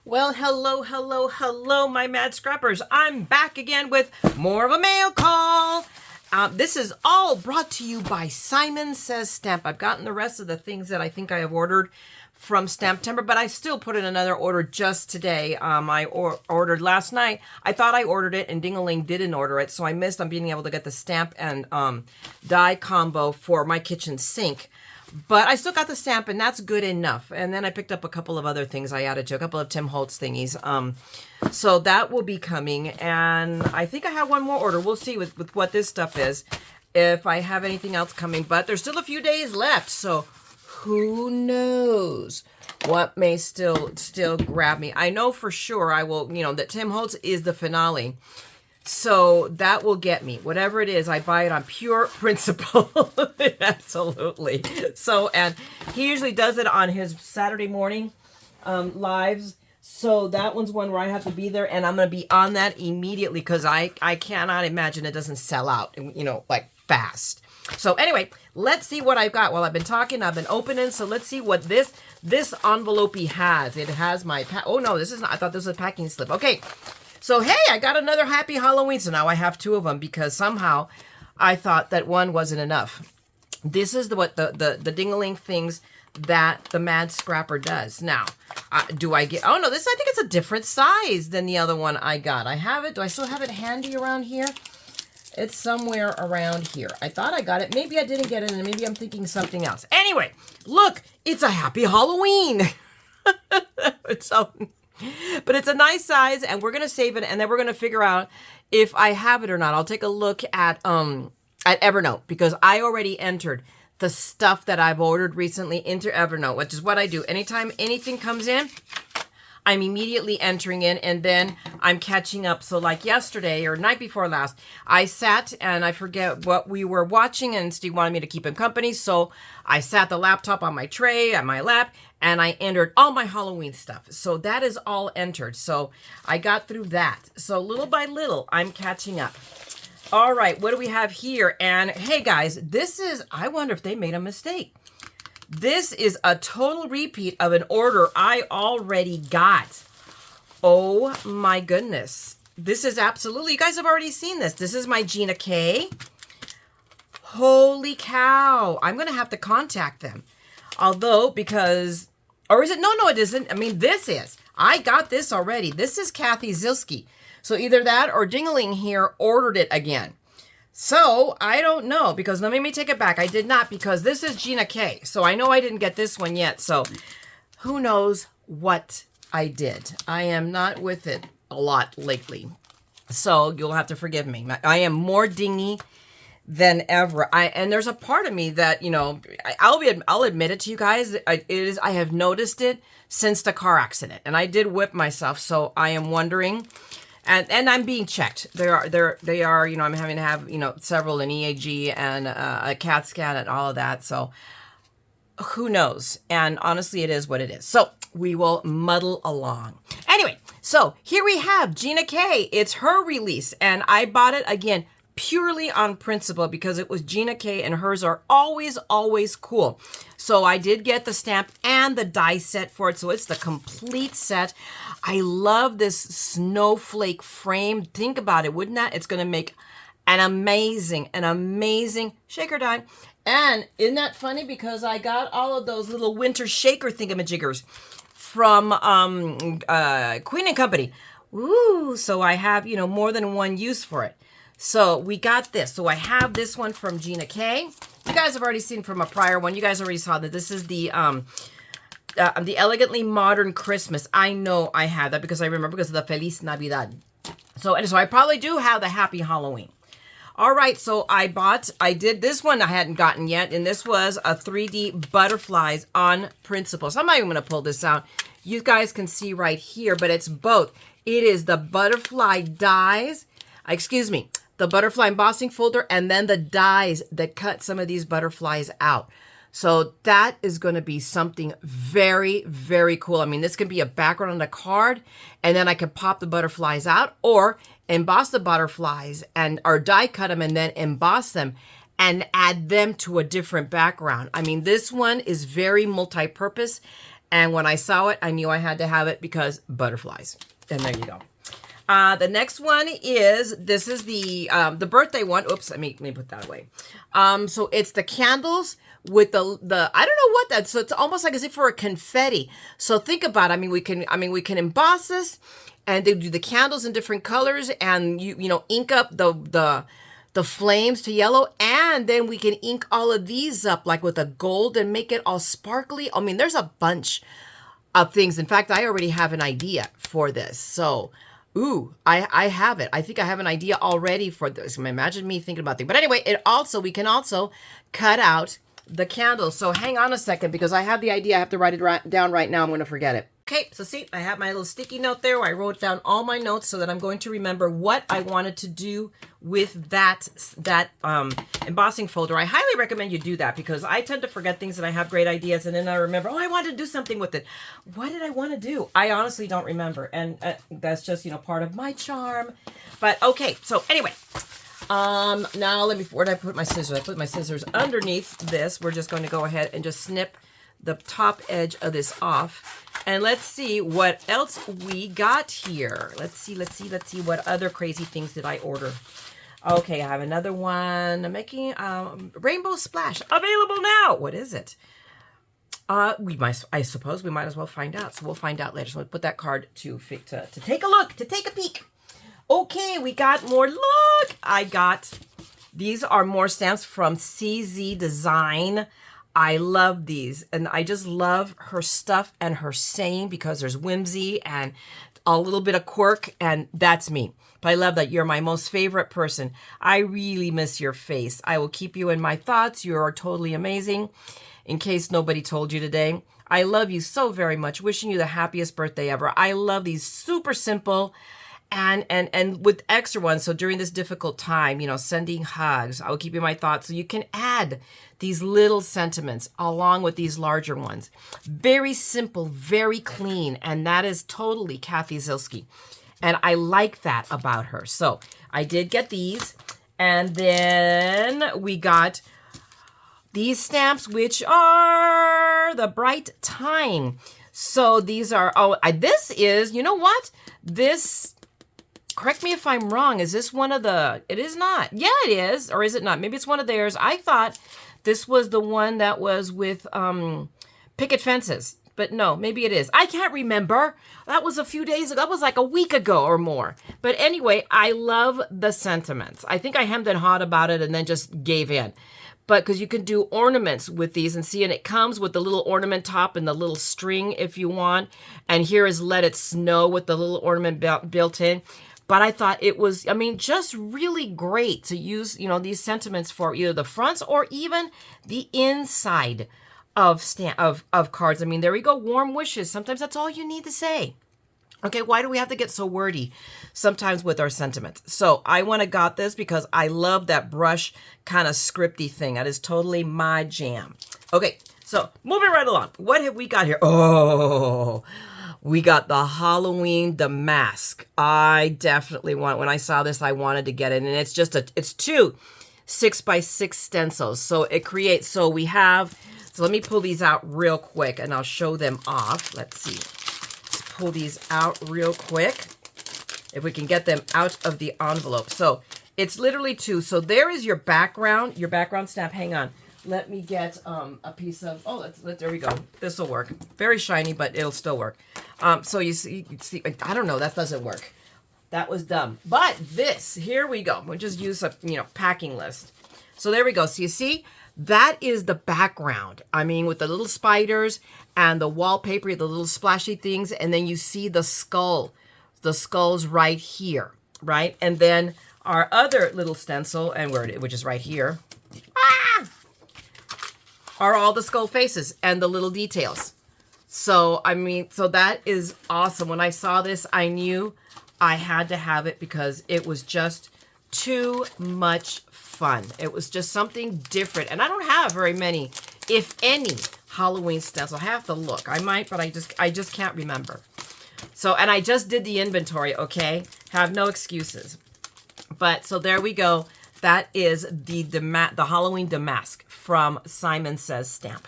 Well, hello, my mad scrappers. I'm back again with more of a mail call. This is all brought to you by Simon Says Stamp. I've gotten the rest of the things that I think I have ordered from Stamptember, but I still put in another order just today. I ordered last night. I thought I ordered it, and Ding-a-Ling didn't order it, so I missed on being able to get the stamp and die combo for my kitchen sink. But I still got the stamp, and that's good enough. And then I picked up a couple of other things I added to a couple of Tim Holtz thingies. So that will be coming. And I think I have one more order. We'll see with what this stuff is, if I have anything else coming. But there's still a few days left, so who knows what may still grab me. I know for sure I will, that Tim Holtz is the finale. So that will get me. Whatever it is, I buy it on pure principle. Absolutely. So, and he usually does it on his Saturday morning lives. So that one's one where I have to be there, and I'm going to be on that immediately because I cannot imagine it doesn't sell out, like fast. So anyway, let's see what I've got. While I've been talking, I've been opening. So let's see what this envelope has. It has my, oh no, this is not, I thought this was a packing slip. Okay. So, hey, I got another Happy Halloween. So now I have two of them because somehow I thought that one wasn't enough. This is what the ding-a-ling things that the Mad Scrapper does. Now, do I get... Oh, no, this, I think it's a different size than the other one I got. I have it. Do I still have it handy around here? It's somewhere around here. I thought I got it. Maybe I didn't get it, and maybe I'm thinking something else. Anyway, look, it's a Happy Halloween. So... But it's a nice size, and we're going to save it, and then we're going to figure out if I have it or not. I'll take a look at Evernote, because I already entered the stuff that I've ordered recently into Evernote, which is what I do. Anytime anything comes in, I'm immediately entering in, and then I'm catching up. So like yesterday or night before last, I sat and I forget what we were watching, and Steve wanted me to keep him company. So I sat the laptop on my tray at my lap, and I entered all my Halloween stuff. So that is all entered. So I got through that. So little by little, I'm catching up. All right, what do we have here? And hey guys, this is, I wonder if they made a mistake. This is a total repeat of an order I already got. Oh my goodness. This is absolutely, you guys have already seen this. This is my Gina K. Holy cow. I'm going to have to contact them. Although, because, or is it? No, it isn't. I mean, this is. I got this already. This is Kathy Zilski. So either that or Ding-a-Ling here ordered it again. So I don't know, because let me take it back. I did not, because this is Gina K. So I know I didn't get this one yet. So who knows what I did. I am not with it a lot lately. So you'll have to forgive me. I am more dingy than ever. And there's a part of me that, I'll admit it to you guys. I have noticed it since the car accident, and I did whip myself. So I am wondering, and I'm being checked. They are, I'm having to have, several, an EAG and a CAT scan and all of that. So who knows? And honestly, it is what it is. So we will muddle along. Anyway, so here we have Gina K. It's her release, and I bought it again purely on principle because it was Gina K, and hers are always cool. So I did get the stamp and the die set for it. So it's the complete set. I love this snowflake frame. Think about it. Wouldn't that? It's going to make an amazing shaker die. And isn't that funny? Because I got all of those little winter shaker thingamajiggers from Queen & Company. Ooh, so I have, more than one use for it. So we got this. So I have this one from Gina K. You guys have already seen from a prior one. You guys already saw that this is the Elegantly Modern Christmas. I know I have that because I remember because of the Feliz Navidad. So I probably do have the Happy Halloween. All right, so I did this one I hadn't gotten yet, and this was a 3D butterflies on principle. So I'm not even going to pull this out. You guys can see right here, but it's both. It is the butterfly dies, the butterfly embossing folder, and then the dies that cut some of these butterflies out. So that is going to be something very, very cool. I mean, this can be a background on the card, and then I can pop the butterflies out or emboss the butterflies or die cut them and then emboss them and add them to a different background. I mean, this one is very multi-purpose, And when I saw it, I knew I had to have it because butterflies. And there you go. The next one is, this is the birthday one. Oops, let me put that away. So it's the candles with the I don't know what that's, so it's almost like as if for a confetti. So think about it. We can emboss this, and they do the candles in different colors, and you know, ink up the flames to yellow, and then we can ink all of these up like with a gold and make it all sparkly. There's a bunch of things. In fact, I already have an idea for this. So ooh, I have it. I think I have an idea already for this. Imagine me thinking about things. But anyway, we can also cut out the candles. So hang on a second, because I have the idea. I have to write it down right now. I'm going to forget it. Okay, so see, I have my little sticky note there where I wrote down all my notes so that I'm going to remember what I wanted to do with that embossing folder. I highly recommend you do that, because I tend to forget things and I have great ideas, and then I remember, oh, I wanted to do something with it. What did I want to do? I honestly don't remember, and that's just, you know, part of my charm. But okay, so anyway, now where did I put my scissors? I put my scissors underneath this. We're just going to go ahead and just snip the top edge of this off, and let's see what else we got here. Let's see what other crazy things did I order. Okay, I have another one. I'm making rainbow splash available now. What is it? I suppose we might as well find out. So we'll find out later. So we'll put that card to take a look, to take a peek. Okay, we got more. Look, these are more stamps from CZ Design. I love these, and I just love her stuff and her saying, because there's whimsy and a little bit of quirk, and that's me. But I love that. You're my most favorite person. I really miss your face. I will keep you in my thoughts. You are totally amazing. In case nobody told you today, I love you so very much. Wishing you the happiest birthday ever. I love these super simple and with extra ones. So during this difficult time, you know, sending hugs, I will keep you in my thoughts. So you can add these little sentiments along with these larger ones. Very simple, very clean. And that is totally Kathy Zilski. And I like that about her. So I did get these. And then we got these stamps, which are the Bright Time. So these are, this is, you know what? This, correct me if I'm wrong, is this one of the, it is not. Yeah, it is. Or is it not? Maybe it's one of theirs. I thought this was the one that was with picket fences. But no, maybe it is. I can't remember. That was a few days ago. That was like a week ago or more. But anyway, I love the sentiments. I think I hemmed and hawed about it and then just gave in. But because you can do ornaments with these, and see, and it comes with the little ornament top and the little string if you want. And here is Let It Snow with the little ornament built in. But I thought it was, I mean, just really great to use, you know, these sentiments for either the fronts or even the inside of cards. I mean, there we go. Warm wishes. Sometimes that's all you need to say. Okay, why do we have to get so wordy sometimes with our sentiments? So I went and got this because I love that brush kind of scripty thing. That is totally my jam. Okay, so moving right along. What have we got here? Oh, we got the Halloween Damask. I definitely want, when I saw this, I wanted to get it. And it's just it's two 6x6 stencils. So it creates, so let me pull these out real quick and I'll show them off. Let's see. Pull these out real quick if we can get them out of the envelope. So it's literally two. So there is your background stamp. Hang on, let me get a piece of, there we go. This will work. Very shiny, but it'll still work. So you see, I don't know, that doesn't work. That was dumb. But this, here we go. We'll just use a packing list. So there we go. So you see, that is the background. I mean, with the little spiders and the wallpaper, the little splashy things, and then you see the skull. The skull's right here, right? And then our other little stencil, which is right here, are all the skull faces and the little details. So, I mean, so that is awesome. When I saw this, I knew I had to have it because it was just too much fun. It was just something different. And I don't have very many, if any, Halloween stencils. I have to look. I might, but I just can't remember. So, and I just did the inventory, okay? Have no excuses. But, so there we go. That is the Halloween Damask from Simon Says Stamp.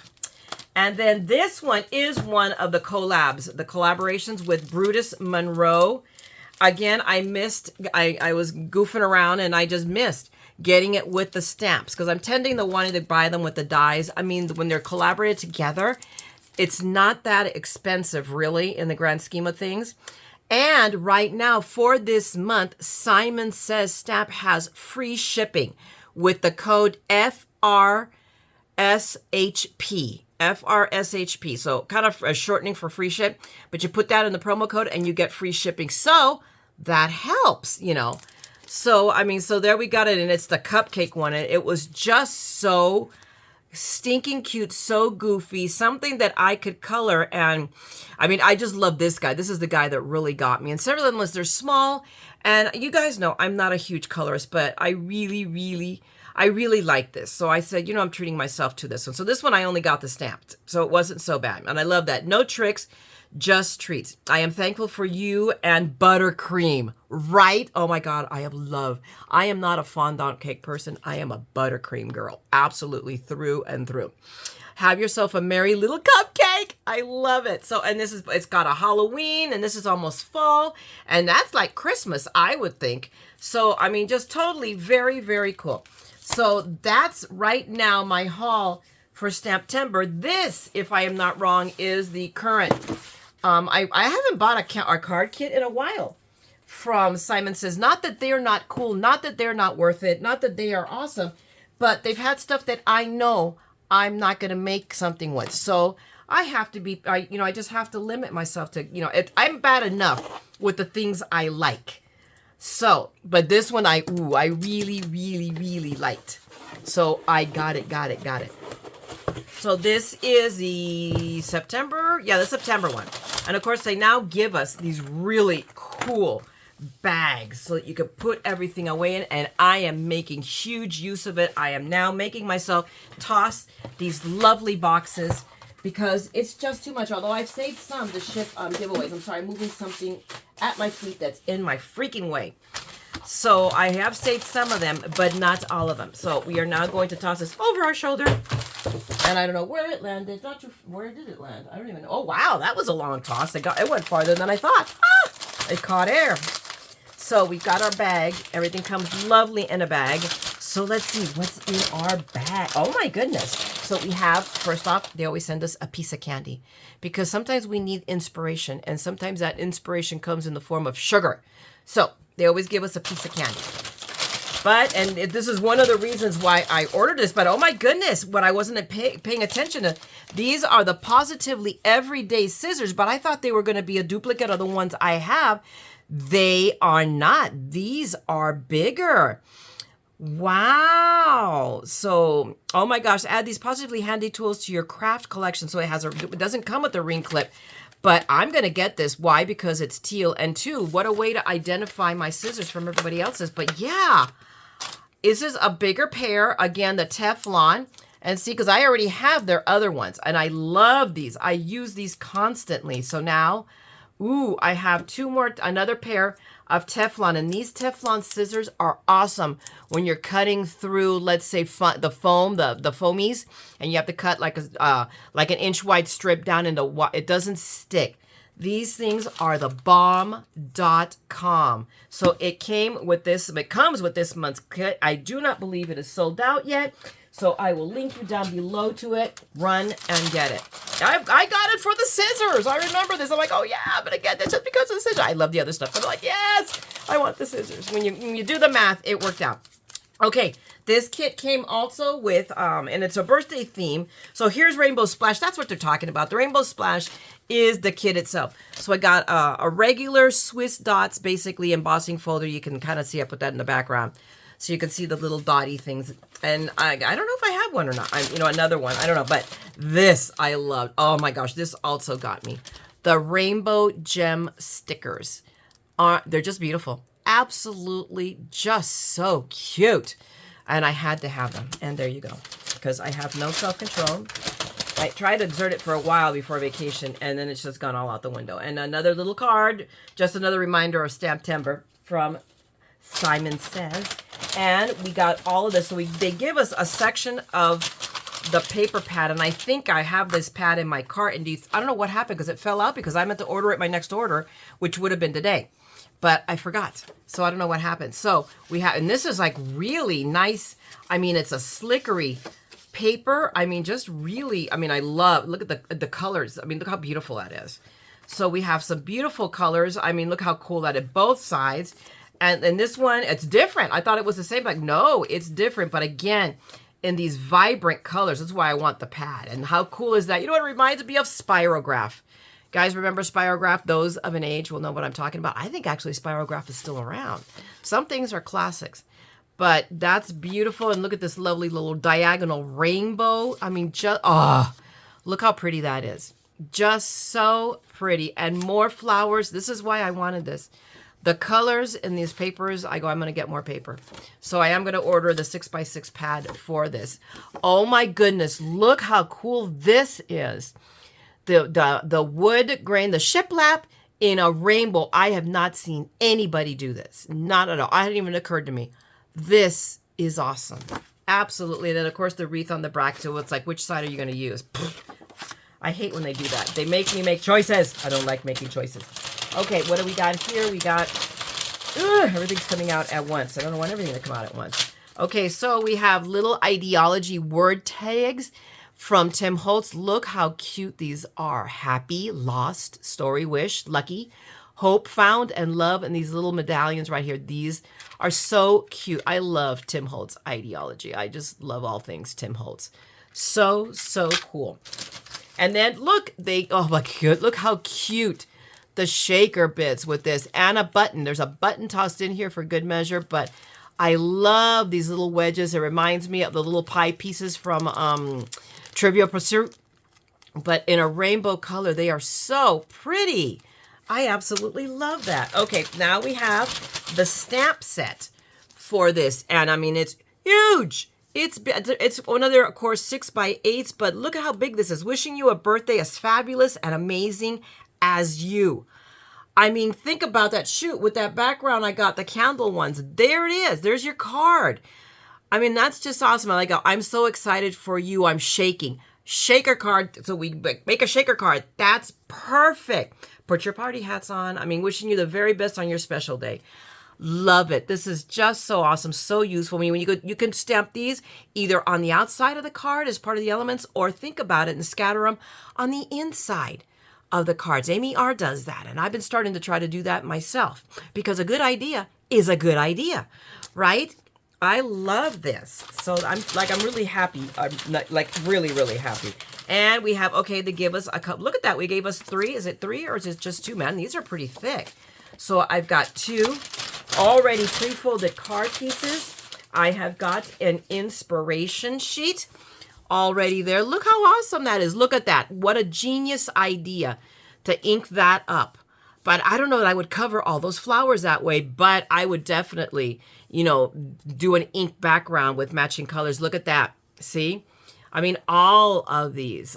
And then this one is one of the collabs, the collaborations with Brutus Monroe. Again, I was goofing around and I just missed getting it with the stamps because I'm tending to wanting to buy them with the dies. I mean, when they're collaborated together, it's not that expensive really in the grand scheme of things. And right now for this month, Simon Says Stamp has free shipping with the code FRSHP. FRSHP. So kind of a shortening for free ship, but you put that in the promo code and you get free shipping. So that helps, you know. So, I mean, so there we got it. And it's the cupcake one. And it was just so stinking cute, so goofy, something that I could color. And I mean, I just love this guy. This is the guy that really got me. And several of them was they're small. And you guys know I'm not a huge colorist, but I really like this. So I said, you know, I'm treating myself to this one. So this one, I only got the stamped. So it wasn't so bad. And I love that. No tricks, just treats. I am thankful for you and buttercream, right? Oh my God, I am not a fondant cake person. I am a buttercream girl. Absolutely through and through. Have yourself a merry little cupcake. I love it. So, and it's got a Halloween and this is almost fall. And that's like Christmas, I would think. So, I mean, just totally very cool. So that's right now my haul for Stamptember. This, if I am not wrong, is the current. I haven't bought a card kit in a while from Simon Says. Not that they're not cool, not that they're not worth it, not that they are awesome, but they've had stuff that I know I'm not going to make something with. So I have to be, I just have to limit myself to, I'm bad enough with the things I like. So, but this one I really liked. So I got it. So this is the September, the September one. And of course they now give us these really cool bags so that you can put everything away in, and I am making huge use of it. I am now making myself toss these lovely boxes because it's just too much. Although I've saved some to ship giveaways. I'm sorry, I'm moving something at my feet that's in my freaking way. So I have saved some of them, but not all of them. So we are now going to toss this over our shoulder. And I don't know where it landed. Where did it land? I don't even know. Oh, wow. That was a long toss. It went farther than I thought. It caught air. So we got our bag. Everything comes lovely in a bag. So let's see what's in our bag. Oh, my goodness. So we have, first off, they always send us a piece of candy because sometimes we need inspiration, and sometimes that inspiration comes in the form of sugar. So they always give us a piece of candy. And this is one of the reasons why I ordered this, but oh my goodness, what I wasn't paying attention to, these are the Positively Everyday scissors, but I thought they were going to be a duplicate of the ones I have. They are not. These are bigger. Wow. So, oh my gosh, add these positively handy tools to your craft collection. So it doesn't come with a ring clip, but I'm going to get this. Why? Because it's teal. And two, what a way to identify my scissors from everybody else's. But yeah, this is a bigger pair. Again, the Teflon. And see, because I already have their other ones and I love these. I use these constantly. So now, I have another pair of Teflon, and these Teflon scissors are awesome when you're cutting through, let's say, the foam, the foamies, and you have to cut like an inch wide strip down into it doesn't stick. These things are the bomb.com. So it comes with this month's kit. I do not believe it is sold out yet. So I will link you down below to it. Run and get it. I got it for the scissors. I remember this. I'm like, oh yeah, I'm going to get this just because of the scissors. I love the other stuff. But I'm like, yes, I want the scissors. When you do the math, it worked out. Okay, this kit came also with, and it's a birthday theme. So here's Rainbow Splash. That's what they're talking about. The Rainbow Splash is the kit itself. So I got a regular Swiss Dots, basically embossing folder. You can kind of see I put that in the background. So you can see the little dotty things. And I don't know if I have one or not. Another one. I don't know. But this I loved. Oh my gosh, this also got me. The Rainbow Gem stickers. They're just beautiful. Absolutely just so cute. And I had to have them. And there you go. Because I have no self-control. I tried to exert it for a while before vacation. And then it's just gone all out the window. And another little card. Just another reminder of Stamptember from Simon Says. And we got all of this. So they give us a section of the paper pad, and I think I have this pad in my cart, and I don't know what happened because it fell out because I meant to order it my next order, which would have been today, but I forgot. So I don't know what happened. So we have, and this is like really nice. I mean, it's a slickery paper. I mean, just really, I mean, I love, look at the colors. I mean, look how beautiful that is. So we have some beautiful colors. I mean, look how cool that is, both sides. And this one, it's different. I thought it was the same, like, no, it's different. But again, in these vibrant colors, that's why I want the pad. And how cool is that? You know what it reminds me of? Spirograph. Guys, remember Spirograph? Those of an age will know what I'm talking about. I think actually Spirograph is still around. Some things are classics. But that's beautiful. And look at this lovely little diagonal rainbow. I mean, just, oh, look how pretty that is. Just so pretty. And more flowers. This is why I wanted this. The colors in these papers, I'm going to get more paper. So I am going to order the 6x6 pad for this. Oh my goodness. Look how cool this is. The wood grain, the shiplap in a rainbow. I have not seen anybody do this. Not at all. It hadn't even occurred to me. This is awesome. Absolutely. And then, of course, the wreath on the back. So it's like, which side are you going to use? I hate when they do that. They make me make choices. I don't like making choices. Okay, what do we got here? We got, everything's coming out at once. I don't want everything to come out at once. Okay, so we have little ideology word tags from Tim Holtz. Look how cute these are. Happy, lost, story, wish, lucky, hope, found, and love. And these little medallions right here. These are so cute. I love Tim Holtz ideology. I just love all things Tim Holtz. So, so cool. And then look, oh my God, look how cute the shaker bits with this, and a button. There's a button tossed in here for good measure, but I love these little wedges. It reminds me of the little pie pieces from Trivial Pursuit, but in a rainbow color. They are so pretty. I absolutely love that. Okay, now we have the stamp set for this, and I mean, it's huge. It's one of their, of course, 6x8s, but look at how big this is. Wishing you a birthday as fabulous and amazing as you. I mean, think about that. Shoot, with that background, I got the candle ones. There it is. There's your card. I mean, that's just awesome. I like it. I'm so excited for you. I'm shaking. Shaker card. So we make a shaker card. That's perfect. Put your party hats on. I mean, wishing you the very best on your special day. Love it. This is just so awesome, so useful. I mean, when you go, you can stamp these either on the outside of the card as part of the elements, or think about it and scatter them on the inside of the cards. Amy R does that, and I've been starting to try to do that myself because a good idea is a good idea, right? I love this. So I'm really happy. I'm like really, really happy. And we have, okay, they give us a couple. Look at that. We gave us 3. Is it 3 or is it just 2? Man, these are pretty thick. So I've got 2 already pre-folded card pieces. I have got an inspiration sheet already there. Look how awesome that is. Look at that. What a genius idea to ink that up. But I don't know that I would cover all those flowers that way, but I would definitely, you know, do an ink background with matching colors. Look at that. See? I mean, all of these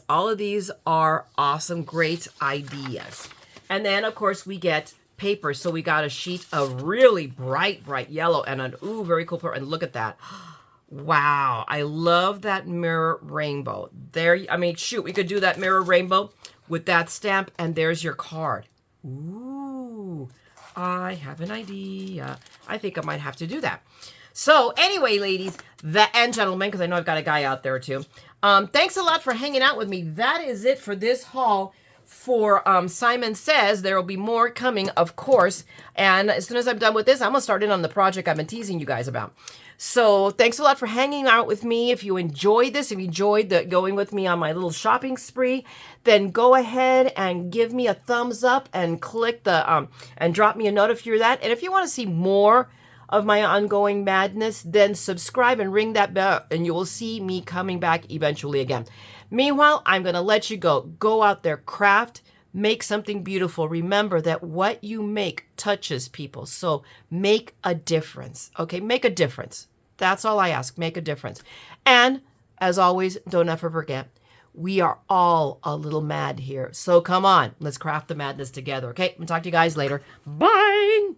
are awesome, great ideas. And then, of course, we get paper. So we got a sheet of really bright, bright yellow and an, ooh, very cool purple. And look at that. Wow. I love that mirror rainbow. There, I mean, shoot, we could do that mirror rainbow with that stamp, and there's your card. Ooh, I have an idea. I think I might have to do that. So anyway, ladies and gentlemen, because I know I've got a guy out there too. Thanks a lot for hanging out with me. That is it for this haul for Simon Says. There will be more coming, of course. And as soon as I'm done with this, I'm going to start in on the project I've been teasing you guys about. So thanks a lot for hanging out with me. If you enjoyed this, if you enjoyed going with me on my little shopping spree, then go ahead and give me a thumbs up and click the, and drop me a note if you're that. And if you want to see more of my ongoing madness, then subscribe and ring that bell and you will see me coming back eventually again. Meanwhile, I'm going to let you go. Go out there, craft, make something beautiful. Remember that what you make touches people. So make a difference. Okay, make a difference. That's all I ask. Make a difference. And as always, don't ever forget, we are all a little mad here. So come on, let's craft the madness together. Okay, I'm going to talk to you guys later. Bye.